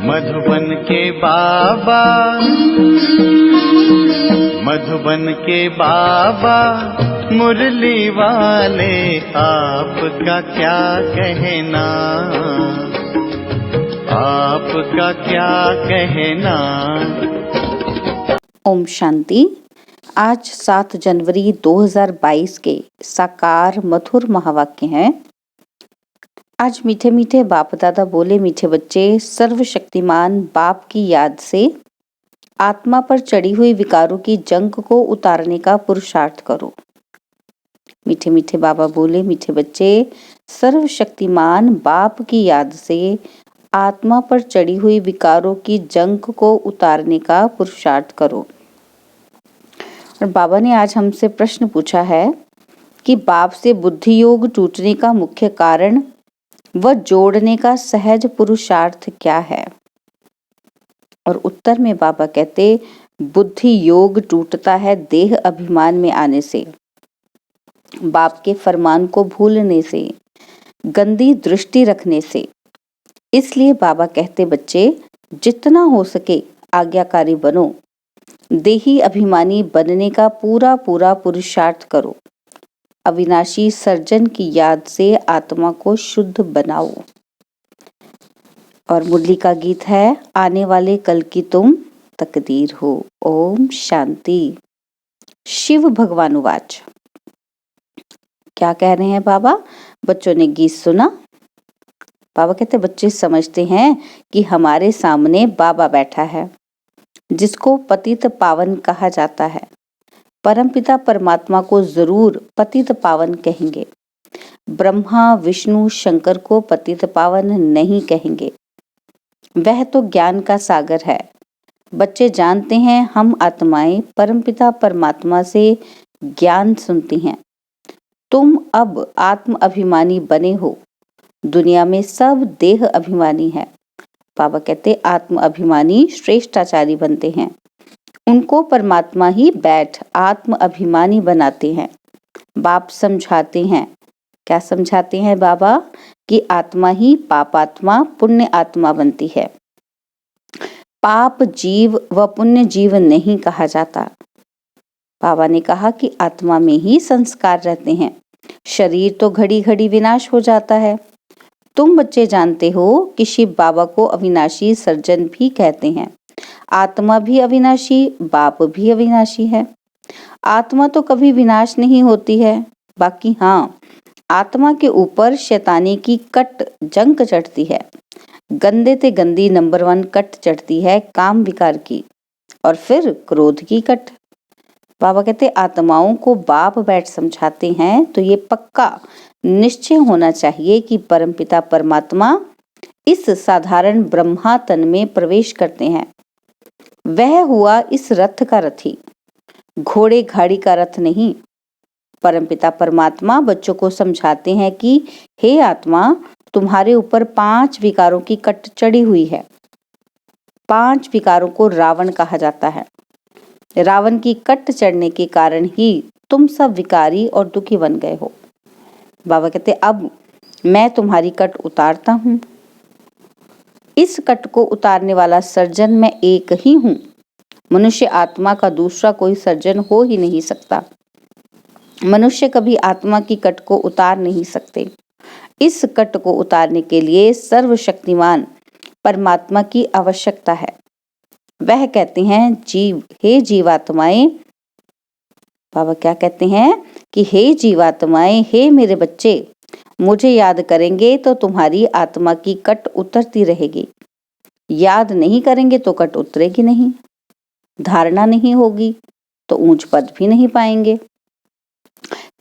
मधुबन के बाबा, मधुबन के बाबा मुरली वाले, आपका क्या कहना, आपका क्या कहना। ओम शांति। आज 7 जनवरी 2022 के साकार मधुर महावाक्य हैं। आज मीठे मीठे बाप दादा बोले, मीठे बच्चे, सर्वशक्तिमान बाप की याद से आत्मा पर चढ़ी हुई विकारों की जंग को उतारने का पुरुषार्थ करो। मीठे मीठे बाबा बोले, मीठे बच्चे, सर्वशक्तिमान बाप की याद से आत्मा पर चढ़ी हुई विकारों की जंग को उतारने का पुरुषार्थ करो। और बाबा ने आज हमसे प्रश्न पूछा है कि बाप से बुद्धि योग टूटने का मुख्य कारण व जोड़ने का सहज पुरुषार्थ क्या है। और उत्तर में बाबा कहते, बुद्धि योग टूटता है देह अभिमान में आने से, बाप के फरमान को भूलने से, गंदी दृष्टि रखने से। इसलिए बाबा कहते, बच्चे जितना हो सके आज्ञाकारी बनो, देही अभिमानी बनने का पूरा पूरा पुरुषार्थ करो, अविनाशी सर्जन की याद से आत्मा को शुद्ध बनाओ। और मुरली का गीत है, आने वाले कल की तुम तकदीर हो। ओम शांति। शिव भगवानुवाच। क्या कह रहे हैं बाबा? बच्चों ने गीत सुना। बाबा कहते, बच्चे समझते हैं कि हमारे सामने बाबा बैठा है, जिसको पतित पावन कहा जाता है। परमपिता परमात्मा को जरूर पतित पावन कहेंगे, ब्रह्मा विष्णु शंकर को पतित पावन नहीं कहेंगे। वह तो ज्ञान का सागर है। बच्चे जानते हैं, हम आत्माएं परमपिता परमात्मा से ज्ञान सुनती हैं। तुम अब आत्म अभिमानी बने हो, दुनिया में सब देह अभिमानी है। बाबा कहते, आत्म अभिमानी श्रेष्ठाचारी बनते हैं, उनको परमात्मा ही बैठ आत्म अभिमानी बनाते हैं। बाप समझाते हैं, क्या समझाते हैं बाबा? कि आत्मा ही पापात्मा पुण्य आत्मा बनती है। पाप जीव व पुण्य जीव नहीं कहा जाता। बाबा ने कहा कि आत्मा में ही संस्कार रहते हैं, शरीर तो घड़ी घड़ी विनाश हो जाता है। तुम बच्चे जानते हो कि शिव बाबा को अविनाशी सर्जन भी कहते हैं। आत्मा भी अविनाशी, बाप भी अविनाशी है। आत्मा तो कभी विनाश नहीं होती है, बाकी हाँ, आत्मा के ऊपर शैतानी की कट जंग चढ़ती है। गंदे ते गंदी नंबर 1 कट चढ़ती है काम विकार की, और फिर क्रोध की कट। बाबा कहते, आत्माओं को बाप बैठ समझाते हैं तो ये पक्का निश्चय होना चाहिए कि परमपिता परमात्मा इस साधारण ब्रह्मा तन में प्रवेश करते हैं। वह हुआ इस रथ का रथी, घोड़े गाड़ी का रथ नहीं। परमपिता परमात्मा बच्चों को समझाते हैं कि हे आत्मा, तुम्हारे ऊपर 5 विकारों की कट चढ़ी हुई है। 5 विकारों को रावण कहा जाता है। रावण की कट चढ़ने के कारण ही तुम सब विकारी और दुखी बन गए हो। बाबा कहते, अब मैं तुम्हारी कट उतारता हूं। इस कट को उतारने वाला सर्जन मैं एक ही हूं। मनुष्य आत्मा का दूसरा कोई सर्जन हो ही नहीं सकता। मनुष्य कभी आत्मा की कट को उतार नहीं सकते। इस कट को उतारने के लिए सर्वशक्तिमान परमात्मा की आवश्यकता है। वह कहते हैं, जीव, हे जीवात्माएं। बाबा क्या कहते हैं कि हे जीवात्माएं, हे मेरे बच्चे, मुझे याद करेंगे तो तुम्हारी आत्मा की कट उतरती रहेगी। याद नहीं करेंगे तो कट उतरेगी नहीं। धारणा नहीं होगी तो ऊंच पद भी नहीं पाएंगे।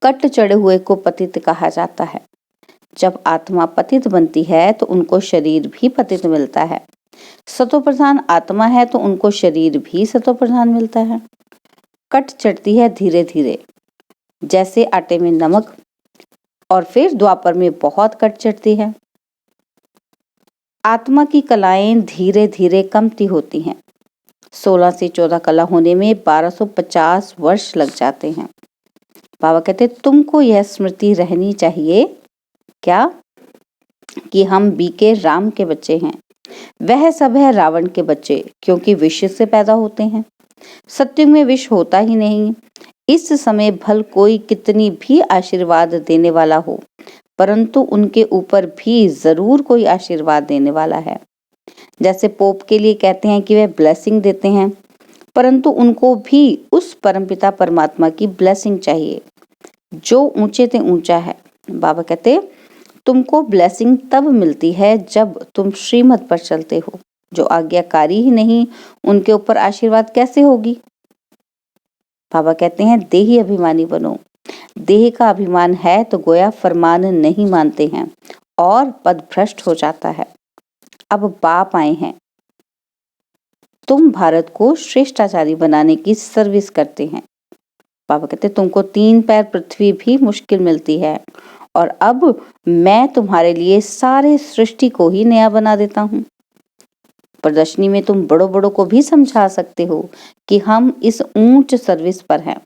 कट चढ़े हुए को पतित कहा जाता है। जब आत्मा पतित बनती है तो उनको शरीर भी पतित मिलता है। सतो प्रधान आत्मा है तो उनको शरीर भी सतो प्रधान मिलता है। कट चढ़ती है धीरे धीरे, जैसे आटे में नमक, और फिर द्वापर में बहुत कट चढ़ती है। आत्मा की कलाएं धीरे धीरे कमती होती हैं। 16 से 14 कला होने में 1250 वर्ष लग जाते हैं। बाबा कहते, तुमको यह स्मृति रहनी चाहिए क्या कि हम बीके राम के बच्चे हैं, वह सब है रावण के बच्चे, क्योंकि विष से पैदा होते हैं। सत्युग में विष होता ही नहीं। इस समय भल कोई कितनी भी आशीर्वाद देने वाला हो, परंतु उनके ऊपर भी जरूर कोई आशीर्वाद देने वाला है। जैसे पोप के लिए कहते हैं कि वह ब्लेसिंग देते हैं, परंतु उनको भी उस परमपिता परमात्मा की ब्लेसिंग चाहिए जो ऊंचे से ऊंचा है। बाबा कहते तुमको ब्लेसिंग तब मिलती है जब तुम श्रीमत पर चलते हो। जो आज्ञाकारी ही नहीं, उनके ऊपर आशीर्वाद कैसे होगी। बाबा कहते हैं देही अभिमानी बनो। देह का अभिमान है तो गोया फरमान नहीं मानते हैं और पद भ्रष्ट हो जाता है। अब बाप आए हैं, तुम भारत को श्रेष्ठाचारी बनाने की सर्विस करते हैं। बाबा कहते तुमको 3 पैर पृथ्वी भी मुश्किल मिलती है और अब मैं तुम्हारे लिए सारे सृष्टि को ही नया बना देता हूँ। प्रदर्शनी में तुम बड़ों बड़ों को भी समझा सकते हो कि हम इस ऊंच सर्विस पर हैं,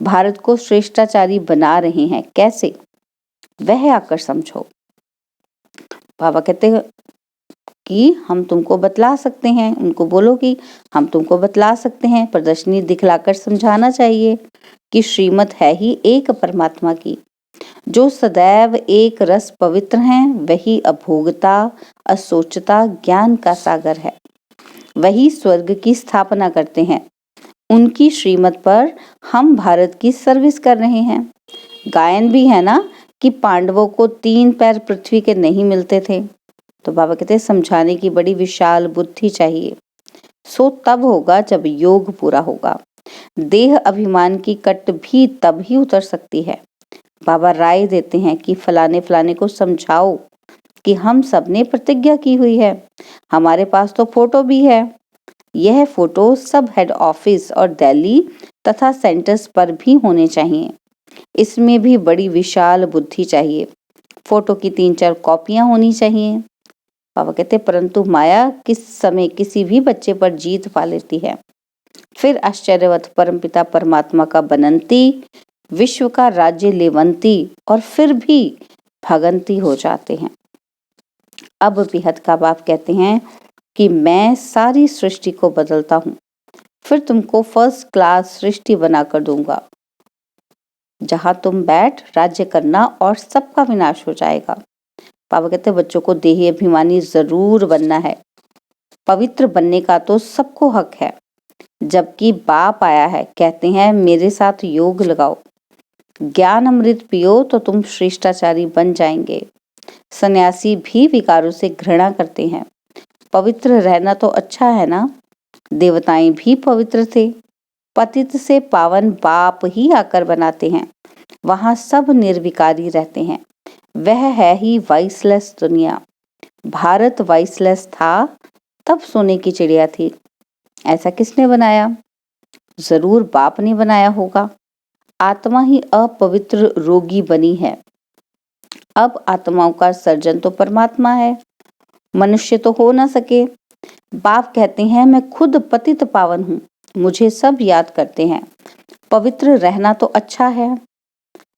भारत को श्रेष्ठाचारी बना रहे हैं। कैसे, वह आकर समझो। बाबा कहते हैं कि हम तुमको बतला सकते हैं। उनको बोलो कि हम तुमको बतला सकते हैं। प्रदर्शनी दिखलाकर समझाना चाहिए कि श्रीमत है ही एक परमात्मा की, जो सदैव एक रस पवित्र हैं। वही अभोगता, असोचता, ज्ञान का सागर है। वही स्वर्ग की स्थापना करते हैं। उनकी श्रीमत पर हम भारत की सर्विस कर रहे हैं। गायन भी है ना कि पांडवों को 3 पैर पृथ्वी के नहीं मिलते थे। तो बाबा कहते हैं समझाने की बड़ी विशाल बुद्धि चाहिए। सो तब होगा जब योग पूरा होगा। देह अभिमान की कट भी तब ही उतर सकती है। बाबा राय देते हैं कि फलाने फलाने को समझाओ कि हम सब ने प्रतिज्ञा की हुई है। हमारे पास तो फोटो भी है। यह फोटो सब हेड ऑफिस और दिल्ली तथा सेंटर्स पर भी होने चाहिए। इसमें भी बड़ी विशाल बुद्धि चाहिए। फोटो की 3-4 कॉपियां होनी चाहिए। बाबा कहते परंतु माया किस समय किसी भी बच्चे पर जीत पा लेती है। फिर आश्चर्यवत परमपिता परमात्मा का बनंती, विश्व का राज्य लेवंती और फिर भी भगंती हो जाते हैं। अब बेहद का बाप कहते हैं कि मैं सारी सृष्टि को बदलता हूँ, फिर तुमको फर्स्ट क्लास सृष्टि बनाकर दूंगा, जहां तुम बैठ राज्य करना और सबका विनाश हो जाएगा। बाबा कहते बच्चों को देही अभिमानी जरूर बनना है। पवित्र बनने का तो सबको हक है। जबकि बाप आया है, कहते हैं मेरे साथ योग लगाओ, ज्ञान अमृत पियो तो तुम श्रेष्ठाचारी बन जाएंगे। सन्यासी भी विकारों से घृणा करते हैं। पवित्र रहना तो अच्छा है ना। देवताएं भी पवित्र थे। पतित से पावन बाप ही आकर बनाते हैं। वहां सब निर्विकारी रहते हैं। वह है ही वाइसलेस दुनिया। भारत वाइसलेस था तब सोने की चिड़िया थी। ऐसा किसने बनाया? जरूर बाप ने बनाया होगा। आत्मा ही अपवित्र रोगी बनी है। अब आत्माओं का सर्जन तो परमात्मा है, मनुष्य तो हो ना सके। बाप कहते हैं मैं खुद पतित पावन हूँ, मुझे सब याद करते हैं। पवित्र रहना तो अच्छा है।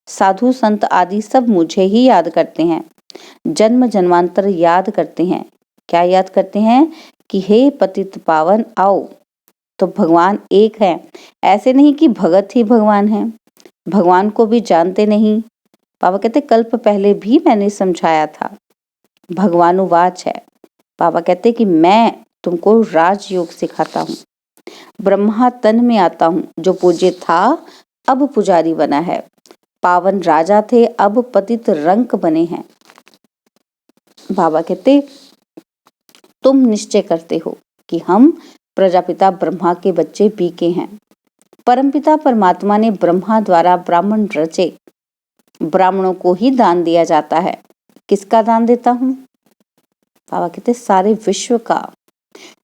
साधु संत आदि सब मुझे ही याद करते हैं। जन्म जन्मांतर याद करते हैं। क्या याद करते हैं? कि हे पतित पावन आओ। तो भगवान एक है। ऐसे नहीं कि भगत ही भगवान है, भगवान को भी जानते नहीं। बाबा कहते कल्प पहले भी मैंने समझाया था। भगवानुवाच है। बाबा कहते कि मैं तुमको राजयोग सिखाता हूँ। ब्रह्मा तन में आता हूँ, जो पूज्य था अब पुजारी बना है। पावन राजा थे अब पतित रंक बने हैं। बाबा कहते तुम निश्चय करते हो कि हम प्रजापिता ब्रह्मा के बच्चे बीके हैं। परमपिता परमात्मा ने ब्रह्मा द्वारा ब्राह्मण रचे। ब्राह्मणों को ही दान दिया जाता है। किसका दान देता हूँ? बाबा कहते सारे विश्व का।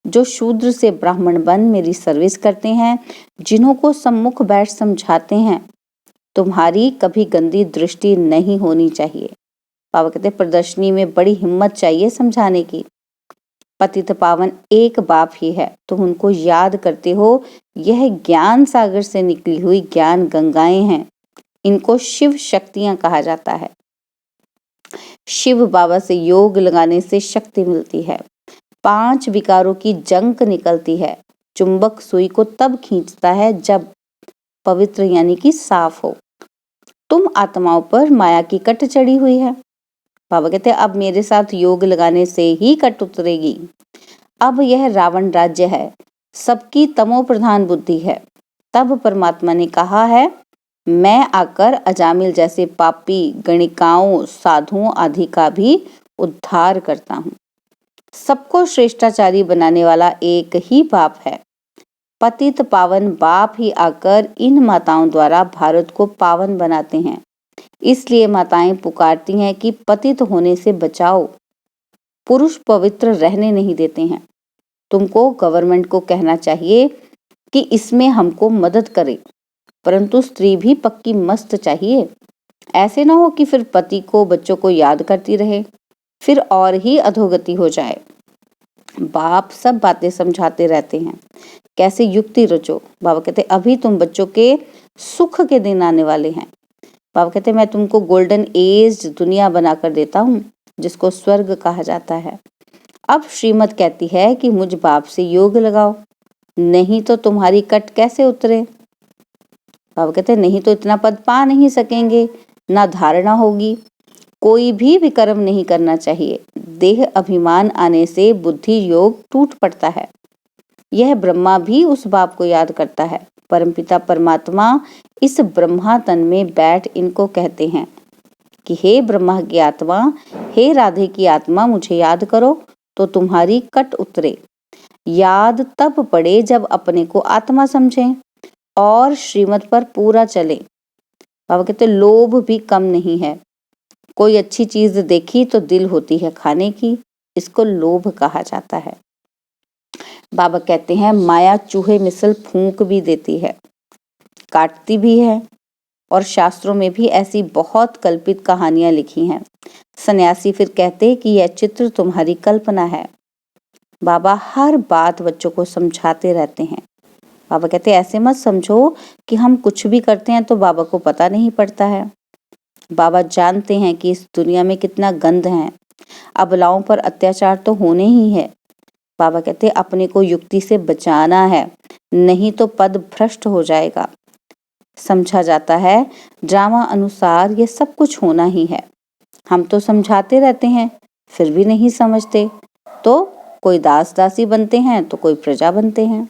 जो शूद्र से ब्राह्मण बन मेरी सर्विस करते हैं, जिन्हों को सम्मुख बैठ समझाते हैं, तुम्हारी कभी गंदी दृष्टि नहीं होनी चाहिए। बाबा कहते प्रदर्शनी में बड़ी हिम्मत चाहिए समझाने की। पतित पावन एक बाप ही है, तुम उनको याद करते हो। यह ज्ञान सागर से निकली हुई ज्ञान गंगाएं हैं। इनको शिव शक्तियां कहा जाता है। शिव बाबा से योग लगाने से शक्ति मिलती है। 5 विकारों की जंक निकलती है। चुंबक सुई को तब खींचता है जब पवित्र यानी कि साफ हो। तुम आत्माओं पर माया की कट चढ़ी हुई है। बाबा कहते हैं अब मेरे साथ योग लगाने से ही कट उतरेगी। अब यह रावण राज्य है, सबकी तमो प्रधान बुद्धि है। तब परमात्मा ने कहा है, मैं आकर अजामिल जैसे पापी गणिकाओं साधुओं आदि का भी उद्धार करता हूँ। सबको श्रेष्ठाचारी बनाने वाला एक ही बाप है। पतित पावन बाप ही आकर इन माताओं द्वारा भारत को पावन बनाते हैं। इसलिए माताएं पुकारती हैं कि पतित होने से बचाओ। पुरुष पवित्र रहने नहीं देते हैं। तुमको गवर्नमेंट को कहना चाहिए कि इसमें हमको मदद करे, परंतु स्त्री भी पक्की मस्त चाहिए। ऐसे ना हो कि फिर पति को बच्चों को याद करती रहे, फिर और ही अधोगति हो जाए। बाप सब बातें समझाते रहते हैं, कैसे युक्ति रचो। बाबा कहते अभी तुम बच्चों के सुख के दिन आने वाले हैं। बाबा कहते मैं तुमको गोल्डन एज दुनिया बनाकर देता हूँ, जिसको स्वर्ग कहा जाता है। अब श्रीमत कहती है कि मुझ बाप से योग लगाओ, नहीं तो तुम्हारी कट कैसे उतरे। बाबा कहते नहीं तो इतना पद पा नहीं सकेंगे, ना धारणा होगी। कोई भी विकर्म नहीं करना चाहिए। देह अभिमान आने से बुद्धि योग टूट पड़ता है। यह ब्रह्मा भी उस बाप को याद करता है। परमपिता परमात्मा इस ब्रह्मा तन में बैठ इनको कहते हैं कि हे ब्रह्मा की आत्मा, हे राधे की आत्मा, मुझे याद करो तो तुम्हारी कट उतरे। याद तब पड़े जब अपने को आत्मा समझें और श्रीमत पर पूरा चले। बाबा कहते लोभ भी कम नहीं है। कोई अच्छी चीज देखी तो दिल होती है खाने की, इसको लोभ कहा जाता है। बाबा कहते हैं माया चूहे मिसल फूंक भी देती है, काटती भी है, और शास्त्रों में भी ऐसी बहुत कल्पित कहानियां लिखी हैं। सन्यासी फिर कहते कि यह चित्र तुम्हारी कल्पना है। बाबा हर बात बच्चों को समझाते रहते हैं। बाबा कहते ऐसे मत समझो कि हम कुछ भी करते हैं तो बाबा को पता नहीं पड़ता है। बाबा जानते हैं कि इस दुनिया में कितना गंद है, अबलाओं पर अत्याचार तो होने ही है। बाबा कहते अपने को युक्ति से बचाना है, नहीं तो पद भ्रष्ट हो जाएगा। समझा जाता है ड्रामा अनुसार ये सब कुछ होना ही है। हम तो समझाते रहते हैं फिर भी नहीं समझते, तो कोई दास दासी बनते हैं तो कोई प्रजा बनते हैं।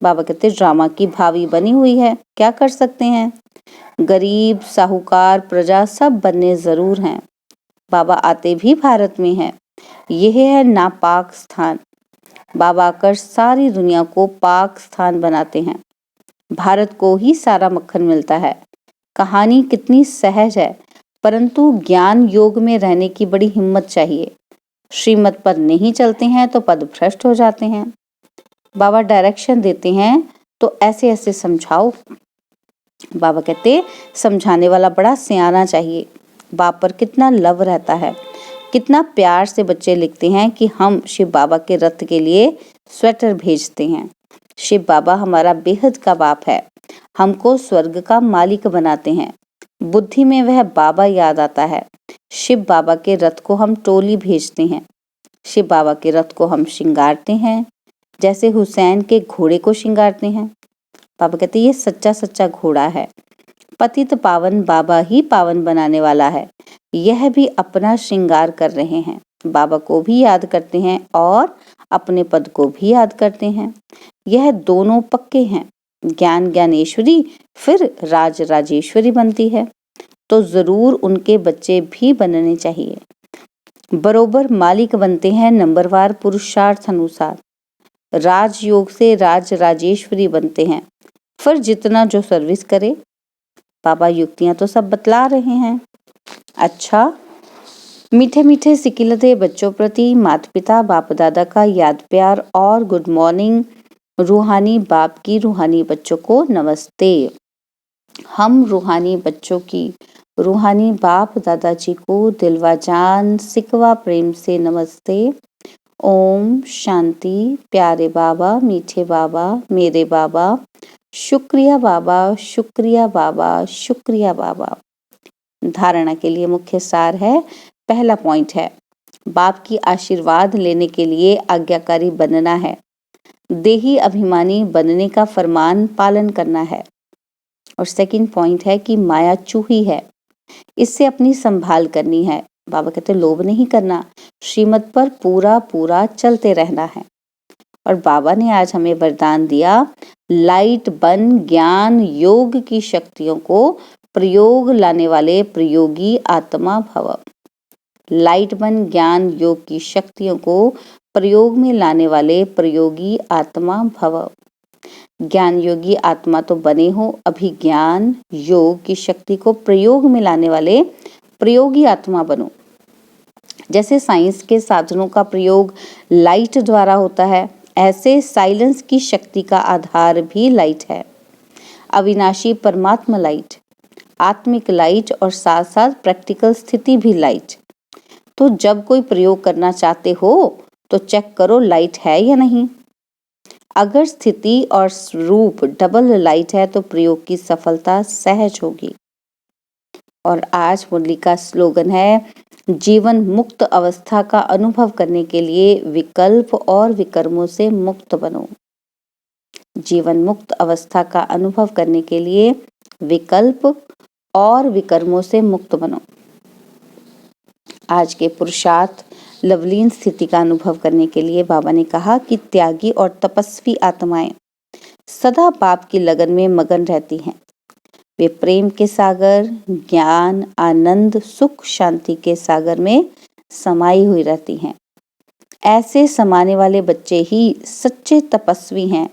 बाबा कहते ड्रामा की भावी बनी हुई है, क्या कर सकते हैं। गरीब साहूकार प्रजा सब बनने जरूर हैं। बाबा आते भी भारत में हैं। यह है नापाक स्थान। बाबा आकर सारी दुनिया को पाक स्थान बनाते हैं। भारत को ही सारा मक्खन मिलता है। कहानी कितनी सहज है, परंतु ज्ञान योग में रहने की बड़ी हिम्मत चाहिए। श्रीमत पर नहीं चलते हैं तो पद भ्रष्ट हो जाते हैं। बाबा डायरेक्शन देते हैं तो ऐसे ऐसे समझाओ। बाबा कहते समझाने वाला बड़ा सियाना चाहिए। बाप पर कितना लव रहता है, कितना प्यार से बच्चे लिखते हैं कि हम शिव बाबा के रथ के लिए स्वेटर भेजते हैं। शिव बाबा हमारा बेहद का बाप है, हमको स्वर्ग का मालिक बनाते हैं। बुद्धि में वह बाबा याद आता है। शिव बाबा के रथ को हम टोली भेजते हैं। शिव बाबा के रथ को हम श्रृंगारते हैं, जैसे हुसैन के घोड़े को श्रृंगारते हैं। बाबा कहते ये सच्चा सच्चा घोड़ा है। पतित पावन बाबा ही पावन बनाने वाला है। यह भी अपना श्रृंगार कर रहे हैं, बाबा को भी याद करते हैं और अपने पद को भी याद करते हैं। यह दोनों पक्के हैं। ज्ञान ज्ञानेश्वरी फिर राज राजेश्वरी बनती है, तो जरूर उनके बच्चे भी बनने चाहिए। बरोबर मालिक बनते हैं नंबरवार पुरुषार्थ अनुसार। राजयोग से राज राजेश्वरी बनते हैं, फिर जितना जो सर्विस करे। बाबा युक्तियां तो सब बतला रहे हैं। अच्छा, मीठे मीठे सिकिलते बच्चों प्रति माता पिता बाप दादा का याद प्यार और गुड मॉर्निंग। रूहानी बाप की रूहानी बच्चों को नमस्ते। हम रूहानी बच्चों की रूहानी बाप दादाजी को दिलवा जान सिकवा प्रेम से नमस्ते। ओम शांति। प्यारे बाबा, मीठे बाबा, मेरे बाबा, शुक्रिया बाबा, शुक्रिया बाबा, शुक्रिया बाबा। धारणा के लिए मुख्य सार है। पहला पॉइंट है बाप की आशीर्वाद लेने के लिए आज्ञाकारी बनना है। देही अभिमानी बनने का फरमान पालन करना है। और सेकंड पॉइंट है कि माया चूही है, इससे अपनी संभाल करनी है। बाबा कहते लोभ नहीं करना, श्रीमत पर पूरा पूरा चलते रहना है। और बाबा ने आज हमें वरदान दिया, लाइट बन ज्ञान योग की शक्तियों को प्रयोग लाने वाले प्रयोगी आत्मा भव। लाइट बन ज्ञान योग की शक्तियों को प्रयोग में लाने वाले प्रयोगी आत्मा भव। ज्ञान योगी आत्मा तो बने हो, अभी ज्ञान योग की शक्ति को प्रयोग में लाने वाले प्रयोगी आत्मा बनो। जैसे साइंस के साधनों का प्रयोग लाइट द्वारा होता है, ऐसे साइलेंस की शक्ति का आधार भी लाइट है। अविनाशी परमात्मा लाइट, आत्मिक लाइट और साथ साथ प्रैक्टिकल स्थिति भी लाइट। तो जब कोई प्रयोग करना चाहते हो तो चेक करो लाइट है या नहीं। अगर स्थिति और रूप डबल लाइट है तो प्रयोग की सफलता सहज होगी। और आज मुरली का स्लोगन है, जीवन मुक्त अवस्था का अनुभव करने के लिए विकल्प और विकर्मों से मुक्त बनो। जीवन मुक्त अवस्था का अनुभव करने के लिए विकल्प और विकर्मों से मुक्त बनो। आज के पुरुषार्थ लवलीन स्थिति का अनुभव करने के लिए बाबा ने कहा कि त्यागी और तपस्वी आत्माएं सदा बाप की लगन में मगन रहती हैं। वे प्रेम के सागर, ज्ञान, आनंद, सुख, शांति के सागर में समाई हुई रहती हैं। ऐसे समाने वाले बच्चे ही सच्चे तपस्वी हैं।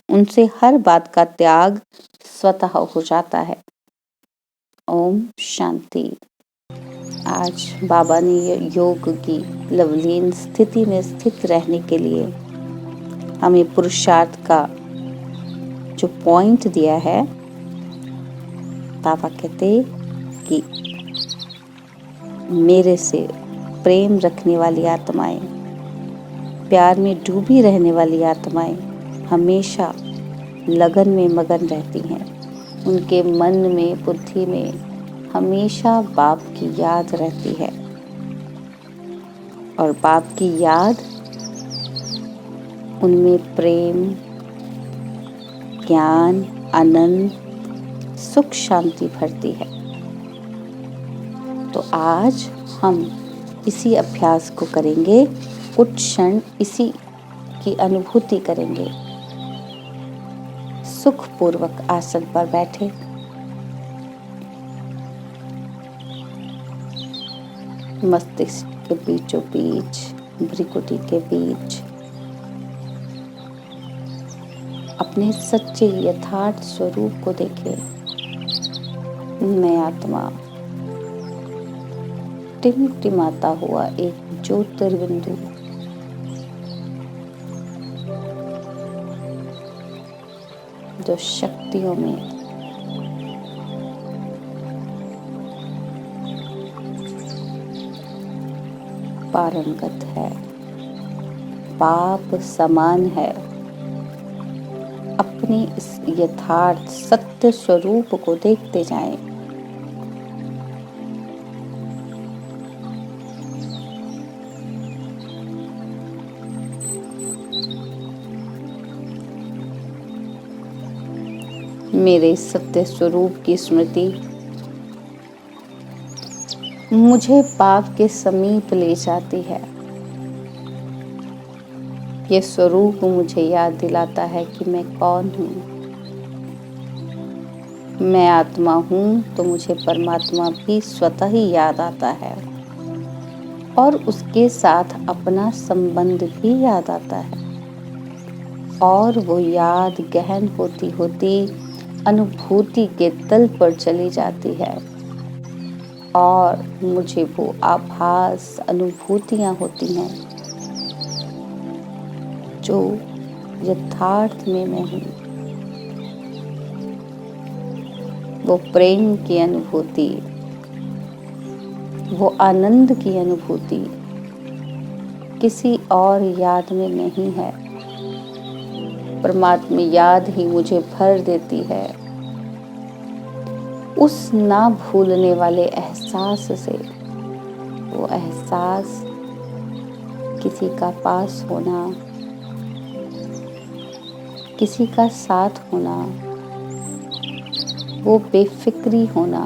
उनसे हर बात का त्याग स्वतः हो जाता है। ओम शांति। आज बाबा ने योग की लवलीन स्थिति में स्थित रहने के लिए हमें पुरुषार्थ का जो पॉइंट दिया है, बाबा कहते कि मेरे से प्रेम रखने वाली आत्माएं, प्यार में डूबी रहने वाली आत्माएं हमेशा लगन में मगन रहती हैं। उनके मन में, बुद्धि में हमेशा बाप की याद रहती है। और बाप की याद उनमें प्रेम, ज्ञान, आनंद, सुख, शांति भरती है। तो आज हम इसी अभ्यास को करेंगे, कुछ क्षण इसी की अनुभूति करेंगे। सुखपूर्वक आसन पर बैठे, मस्तिष्क के बीचों बीच, भ्रिकुटी के बीच अपने सच्चे यथार्थ स्वरूप को देखें। मैं आत्मा टिमटिमाता हुआ एक ज्योतिर्बिंदु, जो शक्तियों में पारंगत है, बाप समान है। अपने इस यथार्थ सत्य स्वरूप को देखते जाएं। मेरे सत्य स्वरूप की स्मृति मुझे बाप के समीप ले जाती है। ये स्वरूप मुझे याद दिलाता है कि मैं कौन हूँ। मैं आत्मा हूँ तो मुझे परमात्मा भी स्वतः ही याद आता है और उसके साथ अपना संबंध भी याद आता है। और वो याद गहन होती होती अनुभूति के तल पर चली जाती है और मुझे वो आभास अनुभूतियाँ होती हैं जो यथार्थ में मैं हूँ। वो प्रेम की अनुभूति, वो आनंद की अनुभूति किसी और याद में नहीं है। परमात्मा याद ही मुझे भर देती है उस ना भूलने वाले एहसास से। वो एहसास किसी का पास होना, किसी का साथ होना, वो बेफिक्री होना,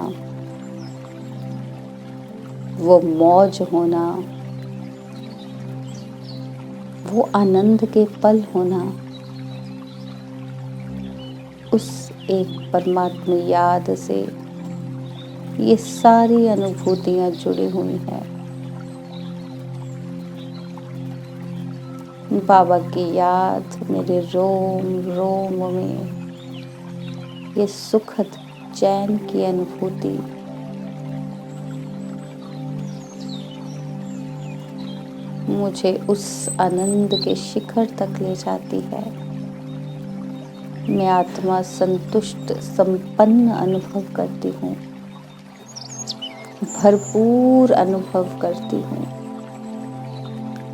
वो मौज होना, वो आनंद के पल होना, उस एक परमात्मा याद से ये सारी अनुभूतियां जुड़ी हुई हैं। बाबा की याद मेरे रोम रोम में, ये सुखद चैन की अनुभूति मुझे उस आनंद के शिखर तक ले जाती है। मैं आत्मा संतुष्ट संपन्न अनुभव करती हूँ, भरपूर अनुभव करती हूँ,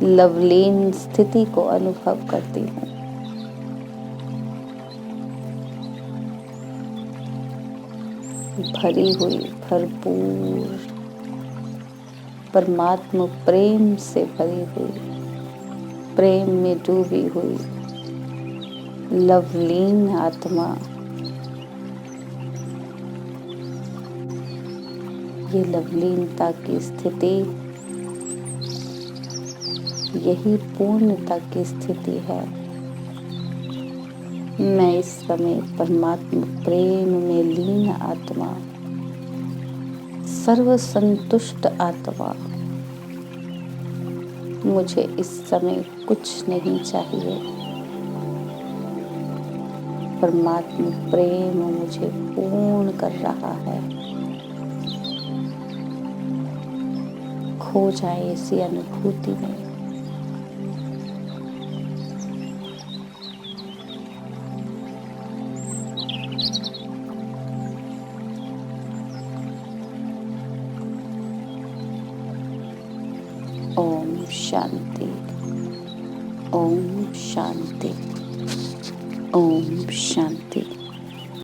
लवलीन स्थिति को अनुभव करती हूँ। भरी हुई भरपूर परमात्मा प्रेम से भरी हुई, प्रेम में डूबी हुई लवलीन आत्मा, ये लवलीनता की स्थिति, यही पूर्णता की स्थिति है। मैं इस समय परमात्मा प्रेम में लीन आत्मा, सर्व संतुष्ट आत्मा, मुझे इस समय कुछ नहीं चाहिए। परमात्मा प्रेम मुझे पूर्ण कर रहा है। खो जाए इसी अनुभूति में। ओम शांति, ओम शांति, ओम शांति।